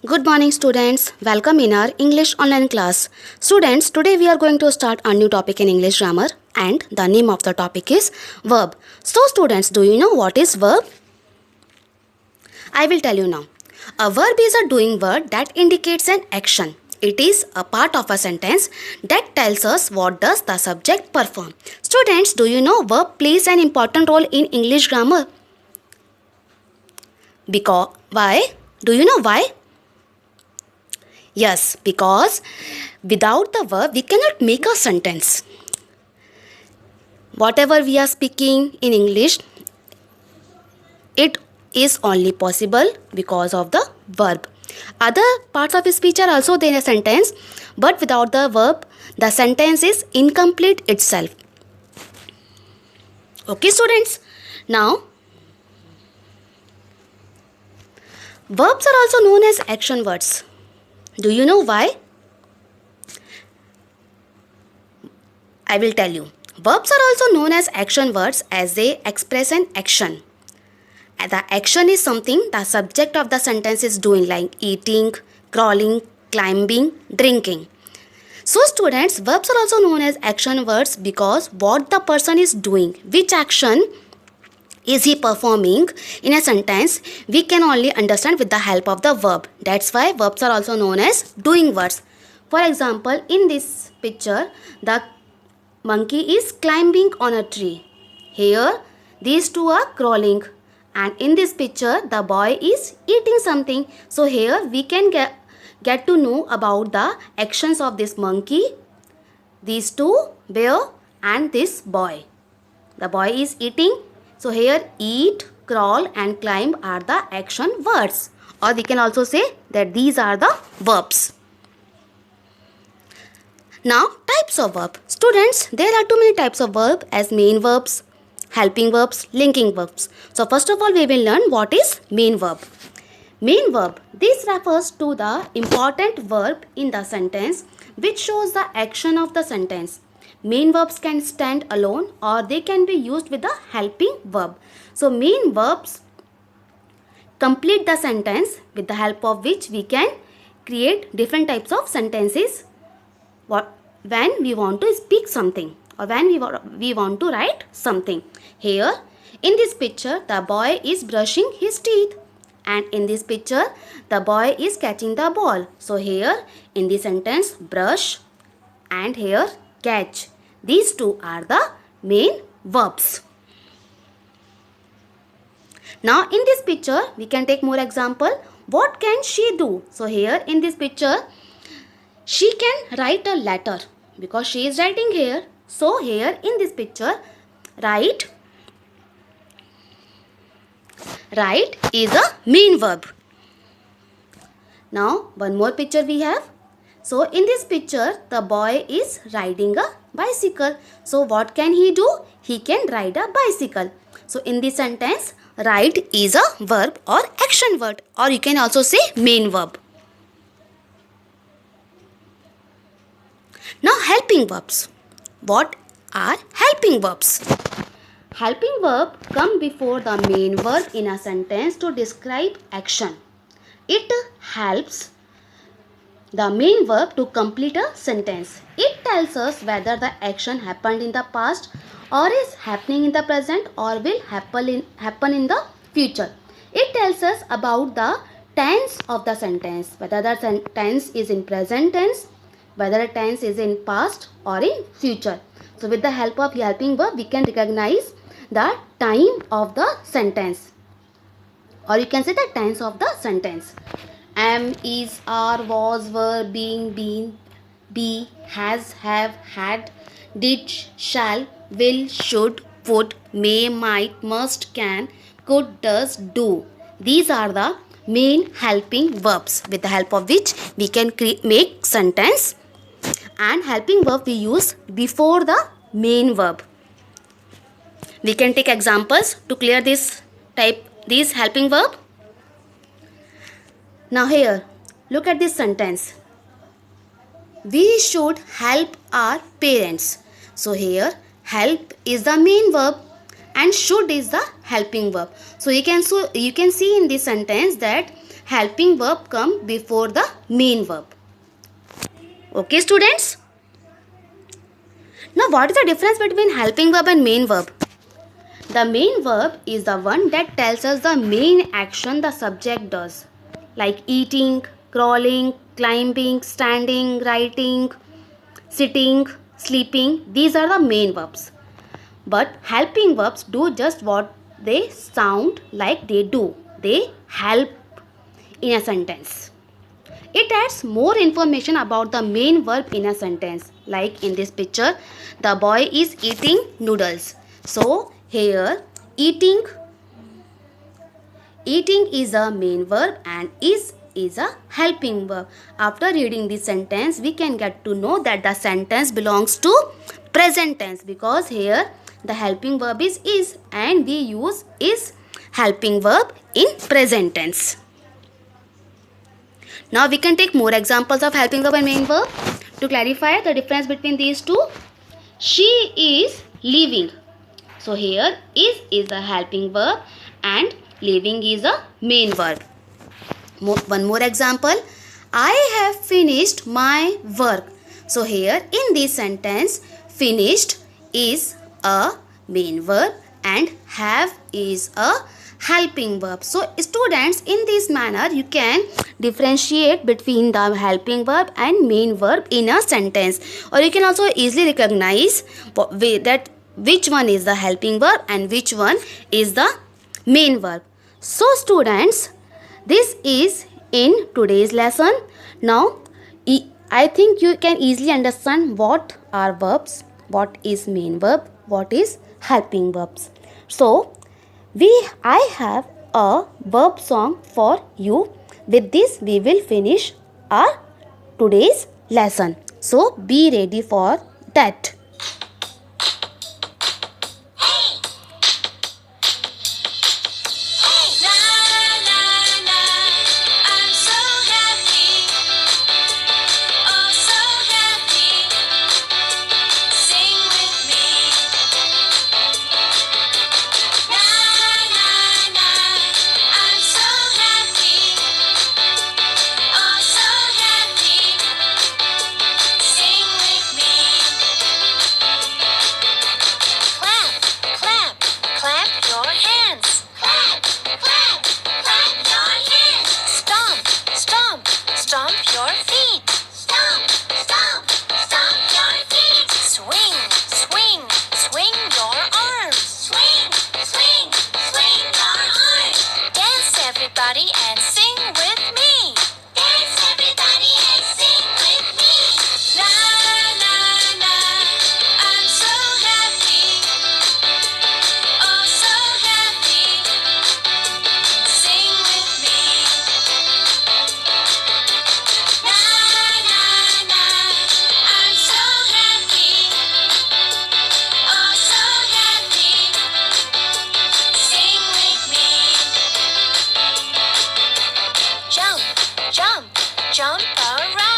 Good morning students, welcome in our English online class. Students, today we are going to start a new topic in English grammar and the name of the topic is verb. So students, do you know what is verb? I will tell you now. A verb is a doing word that indicates an action. It is a part of a sentence that tells us what does the subject perform. Students, do you know verb plays an important role in English grammar? Because why? Do you know why? Yes, because without the verb we cannot make a sentence. Whatever we are speaking in English, it is only possible because of the verb. Other parts of speech are also there in a sentence, but without the verb, the sentence is incomplete itself. Okay, students. Now, verbs are also known as action words. Do you know why? I will tell you. Verbs are also known as action words as they express an action. The action is something the subject of the sentence is doing, like eating, crawling, climbing, drinking. So students, verbs are also known as action words because what the person is doing, which action is he performing in a sentence, we can only understand with the help of the verb. That's why verbs are also known as doing words. For example, in this picture, the monkey is climbing on a tree. Here, these two are crawling. And in this picture, the boy is eating something. So here, we can get to know about the actions of this monkey, these two, bear, and this boy. The boy is eating. So here eat, crawl and climb are the action words, or we can also say that these are the verbs. Now types of verb. Students, there are too many types of verb as main verbs, helping verbs, linking verbs. So first of all we will learn what is main verb. Main verb, this refers to the important verb in the sentence which shows the action of the sentence. Main verbs can stand alone or they can be used with a helping verb. So main verbs complete the sentence with the help of which we can create different types of sentences when we want to speak something or when we want to write something. Here in this picture the boy is brushing his teeth, and in this picture the boy is catching the ball. So here in the sentence brush and here catch. These two are the main verbs. Now in this picture we can take more example. What can she do? So here in this picture she can write a letter because she is writing here. So here in this picture write is a main verb. Now one more picture we have. So in this picture the boy is riding a bicycle. So what can he do? He can ride a bicycle. So in this sentence ride is a verb or action word, or you can also say main verb. Now helping verbs. What are helping verbs? Helping verb come before the main verb in a sentence to describe action. It helps the main verb to complete a sentence. It tells us whether the action happened in the past or is happening in the present or will happen in the future. It tells us about the tense of the sentence, whether the tense is in present tense, whether the tense is in past or in future. So with the help of helping verb we can recognize the time of the sentence, or you can say the tense of the sentence. Am, is, are, was, were, being, been, be, has, have, had, did, shall, will, should, would, may, might, must, can, could, does, do. These are the main helping verbs with the help of which we can make sentence, and helping verb we use before the main verb. We can take examples to clear these helping verb. Now here, look at this sentence. We should help our parents. So here, help is the main verb and should is the helping verb. So you can see in this sentence that helping verb come before the main verb. Okay, students? Now, what is the difference between helping verb and main verb? The main verb is the one that tells us the main action the subject does, like eating, crawling, climbing, standing, writing, sitting, sleeping. These are the main verbs. But helping verbs do just what they sound like they do. They help in a sentence. It adds more information about the main verb in a sentence. Like in this picture, the boy is eating noodles. So here eating is a main verb and is a helping verb. After reading this sentence, we can get to know that the sentence belongs to present tense, because here the helping verb is and we use is helping verb in present tense. Now we can take more examples of helping verb and main verb to clarify the difference between these two. She is leaving. So here is a helping verb and leaving is a main verb. One more example. I have finished my work. So here in this sentence, finished is a main verb and have is a helping verb. So students, in this manner you can differentiate between the helping verb and main verb in a sentence, or you can also easily recognize that which one is the helping verb and which one is the main verb. So students, this is in today's lesson. Now I think you can easily understand what are verbs, what is main verb, what is helping verbs. So I have a verb song for you. With this we will finish our today's lesson. So be ready for that. And sing with me. Dance everybody and sing with me. Na na na, I'm so happy. Oh so happy. Sing with me. Na na na, I'm so happy. Oh so happy. Sing with me. Jump, jump, jump around.